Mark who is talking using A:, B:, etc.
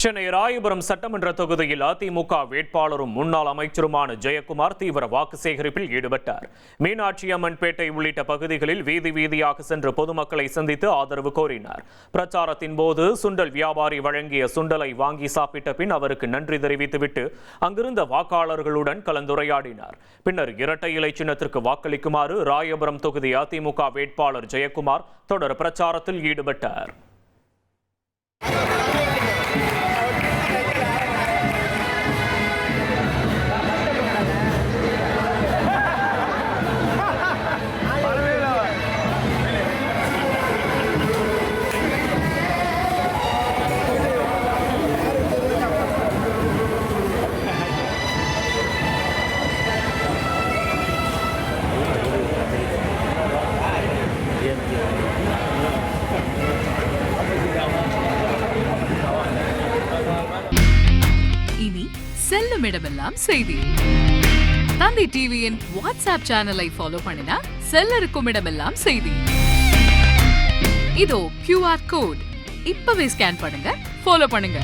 A: சென்னை ராயபுரம் சட்டமன்ற தொகுதியில் அதிமுக வேட்பாளரும் முன்னாள் அமைச்சருமான ஜெயக்குமார் தீவிர வாக்கு சேகரிப்பில் ஈடுபட்டார். மீனாட்சி அம்மன் பேட்டை உள்ளிட்ட பகுதிகளில் வீதி வீதியாக சென்று பொதுமக்களை சந்தித்து ஆதரவு கோரினார். பிரச்சாரத்தின் போது சுண்டல் வியாபாரி வழங்கிய சுண்டலை வாங்கி சாப்பிட்ட பின் அவருக்கு நன்றி தெரிவித்துவிட்டு அங்கிருந்த வாக்காளர்களுடன் கலந்துரையாடினார். பின்னர் இரட்டை இலை சின்னத்திற்கு வாக்களிக்குமாறு ராயபுரம் தொகுதி அதிமுக வேட்பாளர் ஜெயக்குமார் தொடர் பிரச்சாரத்தில் ஈடுபட்டார்.
B: இனி செல்லும் இடமெல்லாம் செய்தி. தந்தி டிவியின் வாட்ஸ்அப் சேனலை ஃபாலோ பண்ணினா செல்லருக்கும் இடமெல்லாம் செய்தி. இதோ QR கோட் இப்பவே ஸ்கேன் பண்ணுங்க, ஃபாலோ பண்ணுங்க.